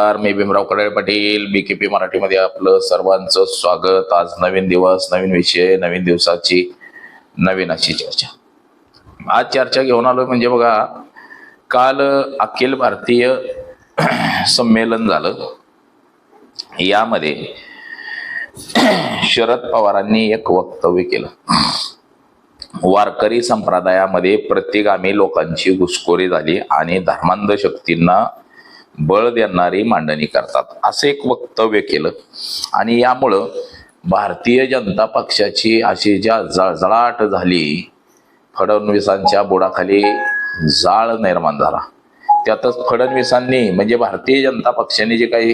नमस्कार, मी भीमराव कडाळे पाटील, BKP मराठीमध्ये आपलं सर्वांचं स्वागत. आज नवीन दिवस, नवीन विषय, नवीन दिवसाची नवीन अशी चर्चा. आज चर्चा घेऊन आलोय म्हणजे बघा, काल अखिल भारतीय संमेलन झालं. यामध्ये शरद पवारांनी एक वक्तव्य केलं. वारकरी संप्रदायामध्ये प्रतिगामी लोकांची घुसखोरी झाली आणि धर्मांध शक्तींना बळ देणारी मांडणी करतात, असे एक वक्तव्य केलं. आणि यामुळं भारतीय जनता पक्षाची अशी ज्या जळजळाट झाली, फडणवीसांच्या बुडाखाली जाळ निर्माण झाला. त्यातच फडणवीसांनी म्हणजे भारतीय जनता पक्षाने जे काही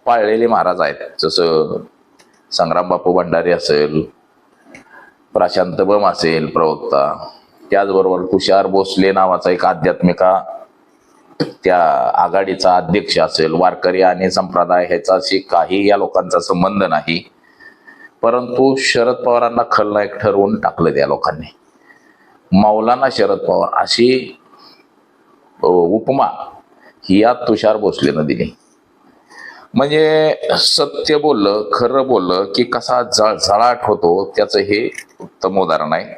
पाळलेले महाराज आहेत, जसं संग्राम बापू भंडारी असेल, प्रशांत बम असेल प्रवक्ता, त्याचबरोबर तुषार भोसले नावाचा एक आध्यात्मिका त्या आघाडीचा अध्यक्ष असेल. वारकरी आणि संप्रदाय ह्याचाशी काही या लोकांचा संबंध नाही, परंतु शरद पवारांना खलनायक ठरवून टाकलं त्या लोकांनी. मौलाना शरद पवार अशी उपमा ही या तुषार भोसलेनं दिली. म्हणजे सत्य बोललं, खरं बोललं की कसा जळजळाट होतो, त्याचं हे उत्तम उदाहरण आहे.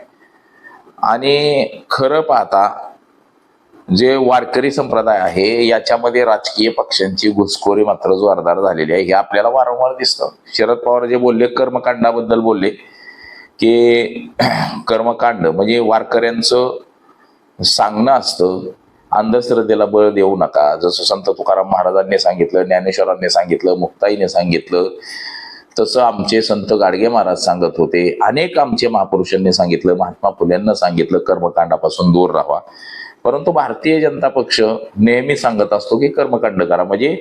आणि खरं पाहता जे वारकरी संप्रदाय आहे याच्यामध्ये राजकीय पक्षांची घुसखोरी मात्र जोरदार झालेली आहे. हे आपल्याला वारंवार दिसतं. शरद पवार जे बोलले, कर्मकांडाबद्दल बोलले की कर्मकांड म्हणजे वारकऱ्यांचं सांगणं असतं, अंधश्रद्धेला बळ देऊ नका. जसं संत तुकाराम महाराजांनी सांगितलं, ज्ञानेश्वरांनी सांगितलं, मुक्ताईने सांगितलं, तसं आमचे संत गाडगे महाराज सांगत होते. अनेक आमचे महापुरुषांनी सांगितलं, महात्मा फुलेंना सांगितलं, कर्मकांडापासून दूर राहावा. परंतु भारतीय जनता पक्ष नेहमी सांगत असतो की कर्मकांड करा. म्हणजे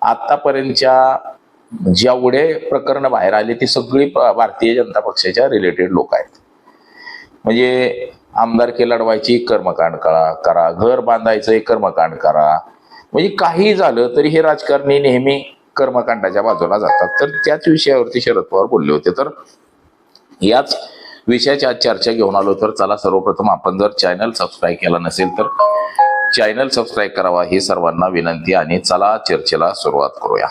आतापर्यंतच्या जेवढे प्रकरण बाहेर आले ती सगळी भारतीय जनता पक्षाच्या रिलेटेड लोक आहेत. म्हणजे आमदारकी लढवायची, कर्मकांड करा, घर बांधायचं, कर्मकांड करा. म्हणजे काही झालं तरी हे राजकारणी नेहमी कर्मकांडाच्या बाजूला जातात. तर त्याच विषयावरती शरद पवार बोलले होते. तर याच विषयाची आज चर्चा घेऊन आलो. तर चला, सर्वप्रथम आपण जर चॅनल सबस्क्राईब केला नसेल तर चॅनल सबस्क्राईब करावा ही सर्वांना विनंती. आणि चला चर्चेला सुरुवात करूया.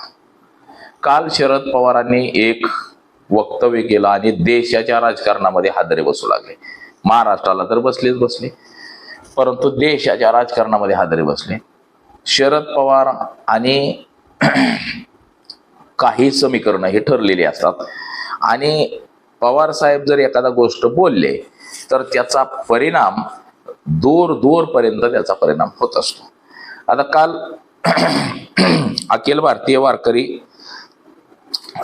काल शरद पवारांनी एक वक्तव्य केलं आणि देशाच्या राजकारणामध्ये हादरे बसू लागले. महाराष्ट्राला तर बसले, परंतु देशाच्या राजकारणामध्ये हादरे बसले. शरद पवार आणि काही समीकरणं हे ठरलेली असतात आणि पवार साहेब जर एखादा गोष्ट बोलले तर त्याचा परिणाम दूर पर्यंत त्याचा परिणाम होत असतो. आता काल अखिल भारतीय वारकरी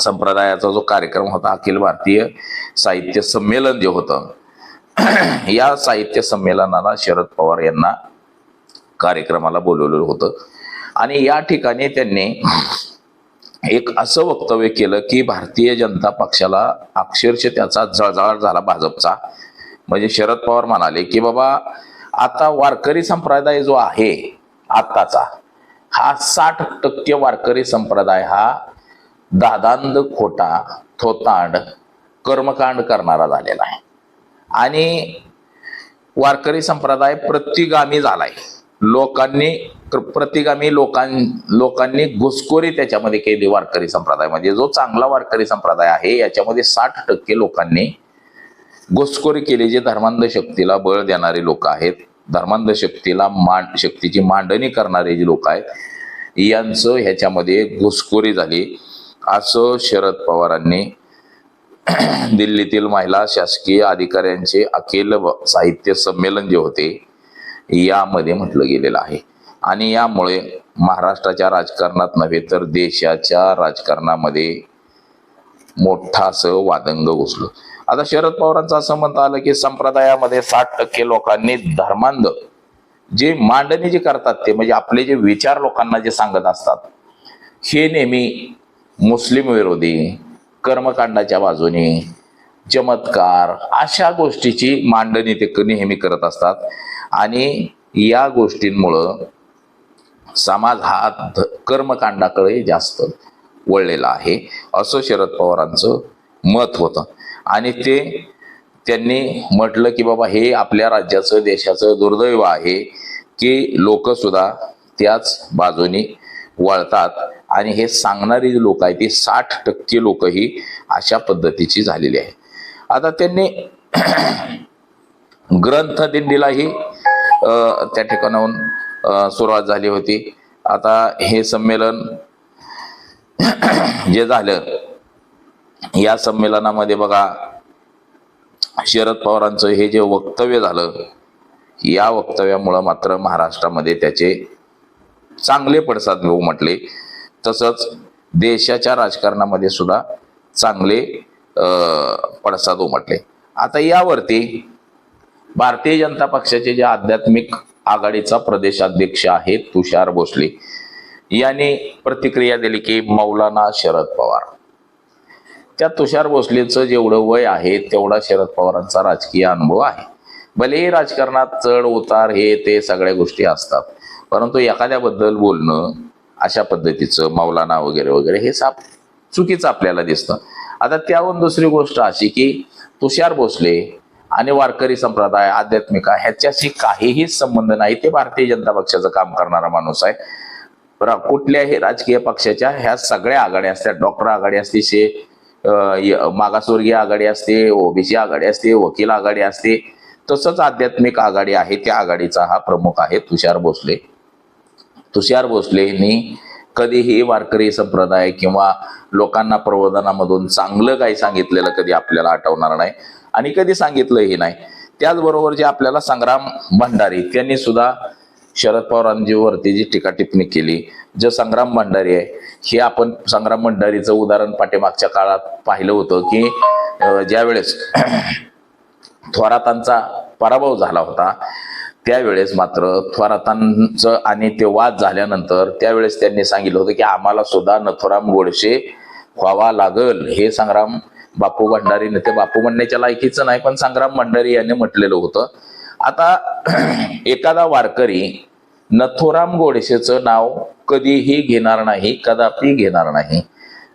संप्रदायाचा जो कार्यक्रम होता, अखिल भारतीय साहित्य संमेलन जे होतं, या साहित्य संमेलनाला शरद पवार यांना कार्यक्रमाला बोलवलेलं होतं. आणि या ठिकाणी त्यांनी एक असं वक्तव्य केलं की भारतीय जनता पक्षाला अक्षरशः त्याचा जळजळ झाला, भाजपचा. म्हणजे शरद पवार म्हणाले की बाबा, आता वारकरी संप्रदाय जो आहे आताचा, हा 60% वारकरी संप्रदाय हा दादांध, खोटा, थोतांड, कर्मकांड करणारा झालेला आहे. आणि वारकरी संप्रदाय प्रतिगामी झालाय. लोकांनी घुसखोरी त्याच्यामध्ये केली. वारकरी संप्रदाय म्हणजे जो चांगला वारकरी संप्रदाय आहे याच्यामध्ये 60% लोकांनी घुसखोरी केली. जे धर्मांध शक्तीला बळ देणारे लोक आहेत, धर्मांध शक्तीची मांडणी करणारे जे लोक आहेत, यांचं ह्याच्यामध्ये घुसखोरी झाली, असं शरद पवारांनी दिल्लीतील महिला शासकीय अधिकाऱ्यांचे अखिल साहित्य संमेलन जे होते यामध्ये म्हटलं गेलेलं आहे. आणि यामुळे महाराष्ट्राच्या राजकारणात नव्हे तर देशाच्या राजकारणामध्ये मोठा असं वादंग घुसलं. आता शरद पवारांचं असं म्हणता आलं की संप्रदायामध्ये 60% लोकांनी धर्मांध जे मांडणी जे करतात, ते म्हणजे आपले जे विचार लोकांना जे सांगत असतात, हे नेहमी मुस्लिम विरोधी, कर्मकांडाच्या बाजूने, चमत्कार, अशा गोष्टीची मांडणी ते नेहमी करत असतात. आणि या गोष्टींमुळं समाज हा कर्मकांडाकडे जास्त वळलेला आहे, असं शरद पवारांचं मत होतं. आणि त्यांनी म्हटलं की बाबा, हे आपल्या राज्याचं, देशाचं दुर्दैव आहे की लोक सुद्धा त्याच बाजूनी वळतात आणि हे सांगणारी जी लोक आहेत ती 60% लोक ही अशा पद्धतीची झालेली आहे. आता त्यांनी ग्रंथ दिंडीलाही त्या ठिकाणाहून सुरुवात झाली होती. आता हे संमेलन जे झालं, या संमेलनामध्ये बघा शरद पवारांचं हे जे वक्तव्य झालं, या वक्तव्यामुळं मात्र महाराष्ट्रामध्ये त्याचे चांगले पडसाद घेऊ म्हटले. तसंच देशाच्या राजकारणामध्ये सुद्धा चांगले पडसाद उमटले. आता यावरती भारतीय जनता पक्षाचे जे आध्यात्मिक आघाडीचा प्रदेशाध्यक्ष आहेत तुषार भोसले यांनी प्रतिक्रिया दिली की मौलाना शरद पवार. त्या तुषार भोसलेचं जेवढं वय आहे तेवढा शरद पवारांचा राजकीय अनुभव आहे. भलेही राजकारणात चढ उतार हे ते सगळ्या गोष्टी असतात, परंतु एखाद्याबद्दल बोलणं अशा पद्धतीचं मौलाना वगैरे वगैरे हे चुकीचं आपल्याला दिसतं. आता त्याहून दुसरी गोष्ट अशी की तुषार भोसले आणि वारकरी संप्रदाय आध्यात्मिक ह्याच्याशी काहीही संबंध नाही. ते भारतीय जनता पक्षाचं काम करणारा माणूस आहे. कुठल्याही राजकीय पक्षाच्या ह्या सगळ्या आघाड्या असतात, डॉक्टर आघाडी असते, मागासवर्गीय आघाडी असते, ओबीसी आघाडी असते, वकील आघाडी असते, तसंच आध्यात्मिक आघाडी आहे. त्या आघाडीचा हा प्रमुख आहे तुषार भोसले. तुषार भोसलेंनी कधीही वारकरी संप्रदाय किंवा लोकांना प्रबोधनामधून चांगलं काही सांगितलेलं कधी आपल्याला आठवणार नाही आणि कधी सांगितलंही नाही. त्याचबरोबर जे आपल्याला संग्राम भंडारी त्यांनी सुद्धा शरद पवारांजीवरती जी टीका टिप्पणी केली, जे संग्राम भंडारी आहे, हे आपण संग्राम भंडारीचं उदाहरण पाठीमागच्या काळात पाहिलं होतं की ज्यावेळेस थोरातांचा पराभव झाला होता त्यावेळेस मात्र थोरातांचं आणि ते वाद झाल्यानंतर त्यावेळेस त्यांनी सांगितलं होतं की आम्हाला सुद्धा नथुराम गोडसे व्हावा लागल. हे संग्राम बापू भंडारी, ते बापू म्हणण्याच्या लायकीचं नाही पण संग्राम भंडारी यांनी म्हटलेलं होतं. आता एखादा वारकरी नथुराम गोडसेचं नाव कधीही घेणार नाही, कदापि घेणार नाही.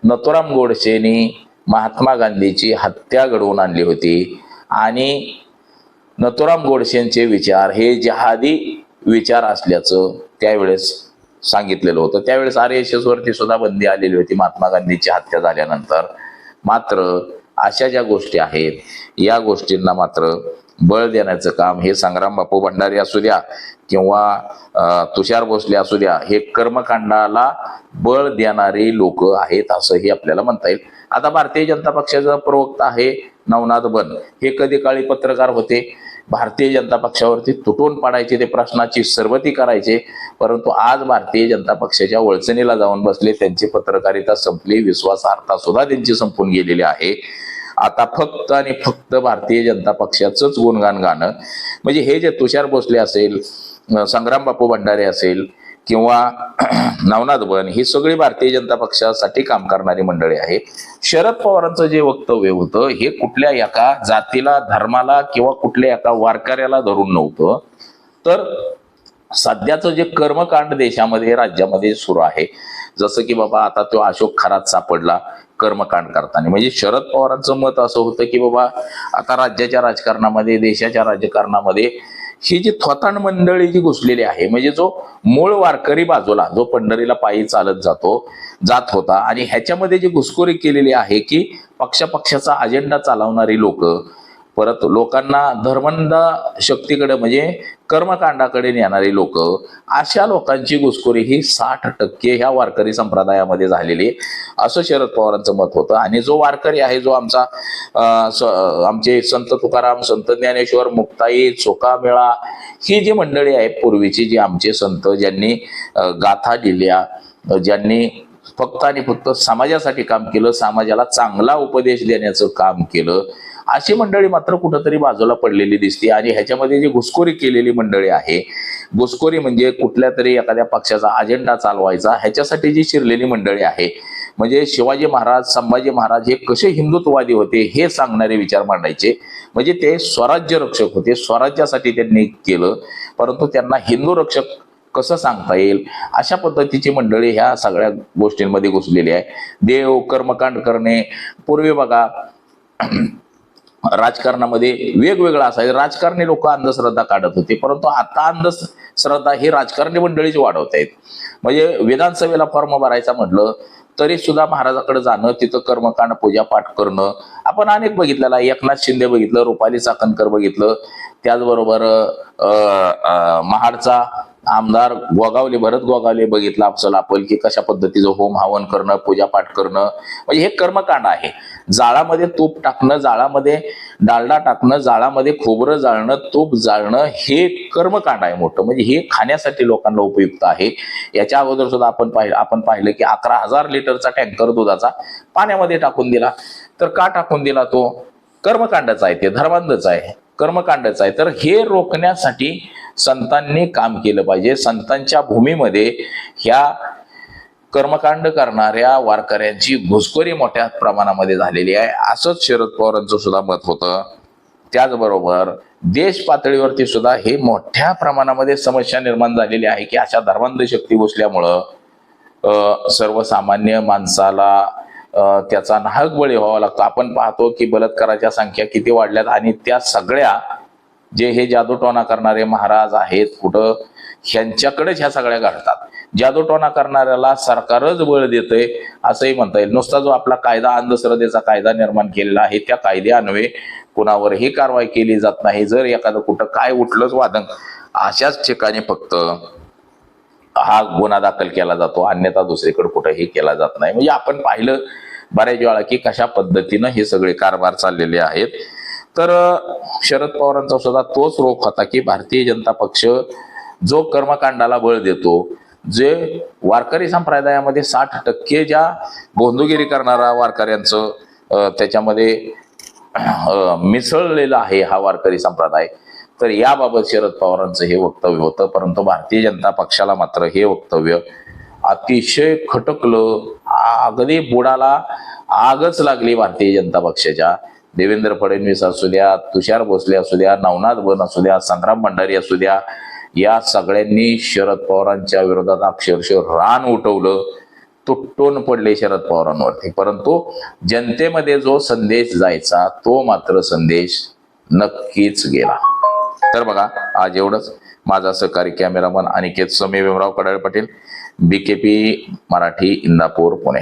नथुराम गोडसेनी महात्मा गांधीची हत्या घडवून आणली होती आणि नथुराम गोडसेंचे विचार हे जिहादी विचार असल्याचं त्यावेळेस सांगितलेलं होतं. त्यावेळेस RSS वरती सुद्धा बंदी आलेली होती महात्मा गांधीची हत्या झाल्यानंतर. मात्र अशा ज्या गोष्टी आहेत या गोष्टींना मात्र बळ देण्याचं काम हे संग्राम बापू भंडारी असू द्या किंवा तुषार भोसले असू द्या, हे कर्मकांडाला बळ देणारी लोक आहेत असंही आपल्याला म्हणता येईल. आता भारतीय जनता पक्षाचा प्रवक्ता आहे नवनाथ बन, हे कधी काळी पत्रकार होते. भारतीय जनता पक्षावरती तुटून पडायचे, ते प्रश्नाची सरबती करायचे, परंतु आज भारतीय जनता पक्षाच्या वळचणीला जाऊन बसले. त्यांची पत्रकारिता संपली, विश्वासार्हता सुद्धा त्यांची संपून गेलेली आहे. आता फक्त आणि फक्त भारतीय जनता पक्षाचंच गुणगान गाणं, म्हणजे हे जे तुषार भोसले असेल, संग्राम बापू भंडारे असेल किंवा नवनाथ बन, ही सगळी भारतीय जनता पक्षासाठी काम करणारी मंडळी आहे. शरद पवारांचं जे वक्तव्य होतं हे कुठल्या एका जातीला, धर्माला किंवा कुठल्या एका वारकऱ्याला धरून नव्हतं, तर सध्याचं जे कर्मकांड देशामध्ये राज्यामध्ये सुरू आहे, जसं की बाबा आता तो अशोक खरात सापडला कर्मकांड करताना, म्हणजे शरद पवारांचं मत असं होतं की बाबा आता राज्याच्या राजकारणामध्ये, देशाच्या राजकारणामध्ये ही जी थोतांड मंडळी जी घुसलेली आहे, म्हणजे जो मूळ वारकरी बाजूला जो पंढरीला पायी चालत जात होता आणि ह्याच्यामध्ये जी घुसखोरी केलेली आहे की पक्षाचा अजेंडा चालवणारी लोक परत लोकांना धर्मंद शक्तीकडे म्हणजे कर्मकांडाकडे नेणारी लोक, अशा लोकांची घुसखोरी ही 60% ह्या वारकरी संप्रदायामध्ये झालेली असं शरद पवारांचं मत होतं. आणि जो वारकरी आहे, जो आमचे संत तुकाराम, संत ज्ञानेश्वर, मुक्ताई, चोखामेळा, ही जी मंडळी आहे पूर्वीची, जी आमचे संत ज्यांनी गाथा लिहिल्या, ज्यांनी फक्त आणि फक्त समाजासाठी काम केलं, समाजाला चांगला उपदेश देण्याचं काम केलं, अशी मंडळी मात्र कुठंतरी बाजूला पडलेली दिसते. आणि ह्याच्यामध्ये जी घुसखोरी केलेली मंडळी आहे, घुसखोरी म्हणजे कुठल्या तरी एखाद्या पक्षाचा अजेंडा चालवायचा, ह्याच्यासाठी जी शिरलेली मंडळी आहे, म्हणजे शिवाजी महाराज, संभाजी महाराज हे कसे हिंदुत्ववादी होते हे सांगणारे विचार मांडायचे, म्हणजे ते स्वराज्य रक्षक होते, स्वराज्यासाठी त्यांनी केलं, परंतु त्यांना हिंदू रक्षक कसं सांगता येईल, अशा पद्धतीची मंडळी ह्या सगळ्या गोष्टींमध्ये घुसलेली आहे. देव, कर्मकांड करणे, पूर्वी बघा राजकारणामध्ये वेगवेगळं असायचं. राजकारणी लोक अंधश्रद्धा काढत होते, परंतु आता अंधश्रद्धा ही राजकारणी मंडळीच वाढवत आहेत. म्हणजे विधानसभेला फॉर्म भरायचा म्हटलं तरी सुद्धा महाराजाकडे जाणं, तिथं कर्मकांड पूजापाठ करणं आपण अनेक बघितलेलं आहे. एकनाथ शिंदे बघितलं, रुपाली चाकणकर बघितलं, त्याचबरोबर महाडचा आमदार गोगावले, भरत गोगावले बघितलं अफजल आपण की कशा पद्धतीचं होम हवन करणं, पूजापाठ करणं, म्हणजे हे कर्मकांड आहे. जाळामध्ये तूप टाकणं, जाळामध्ये डालडा टाकणं, जाळामध्ये खोबरं जाळणं, तूप जाळणं हे कर्मकांड आहे मोठं. म्हणजे हे खाण्यासाठी लोकांना उपयुक्त आहे. याच्या अगोदर सुद्धा आपण पाहिलं की 11,000 लिटरचा टँकर दुधाचा पाण्यामध्ये टाकून दिला. तर का टाकून दिला? तो कर्मकांडच आहे, ते धर्मांधच आहे, कर्मकांडच आहे. तर हे रोखण्यासाठी संतांनी काम केलं पाहिजे. संतांच्या भूमीमध्ये ह्या कर्मकांड करणाऱ्या वारकऱ्यांची घुसखोरी मोठ्या प्रमाणामध्ये झालेली आहे, असंच शरद पवारांचं सुद्धा मत होतं. त्याचबरोबर देश पातळीवरती सुद्धा हे मोठ्या प्रमाणामध्ये समस्या निर्माण झालेली आहे की अशा धर्मांध शक्ती बसल्यामुळं सर्वसामान्य माणसाला त्याचा नाहक बळी व्हावा लागतो. आपण पाहतो की बलात्काराच्या संख्या किती वाढल्यात आणि त्या सगळ्या जे हे जादूटोणा करणारे महाराज आहेत कुठं, ह्यांच्याकडेच ह्या सगळ्या घडतात. जादूटोणा करणाऱ्याला सरकारच बळ देतंय असंही म्हणता येईल. नुसता जो आपला कायदा, अंधश्रद्धेचा कायदा निर्माण केलेला आहे, त्या कायद्यान्वये कुणावरही कारवाई केली जात नाही. जर एखादं कुठं काय उठलंच वादन, अशाच ठिकाणी फक्त हा गुन्हा दाखल केला जातो, अन्यथा दुसरीकडे कुठेही केला जात नाही. म्हणजे आपण पाहिलं बऱ्याच वेळा की कशा पद्धतीनं हे सगळे कारभार चाललेले आहेत. तर शरद पवारांचा सुद्धा तोच रोख होता की भारतीय जनता पक्ष जो कर्मकांडाला बळ देतो, जे वारकरी संप्रदायामध्ये 60% ज्या गोंधळगिरी करणारा वारकऱ्यांचं त्याच्यामध्ये मिसळलेला आहे हा वारकरी संप्रदाय, तर याबाबत शरद पवारांचं हे वक्तव्य होतं. परंतु भारतीय जनता पक्षाला मात्र हे वक्तव्य अतिशय खटकलं. अगदी बुडाला आगच लागली भारतीय जनता पक्षाच्या. देवेंद्र फडणवीस असू द्या, तुषार भोसले असू द्या, नवनाथ बन असू द्या, संग्राम भंडारी असू द्या, या सगळ्यांनी शरद पवारांच्या विरोधात अक्षरशः रान उठवलं, तुटून पडले शरद पवारांवरती. परंतु जनतेमध्ये जो संदेश जायचा तो मात्र संदेश नक्कीच गेला. तर बघा, आज एवढंच. माझा सहकारी कॅमेरामन अनिकेत समी, भीमराव कडाळे पाटील, BKP मराठी, इंदापूर, पुणे.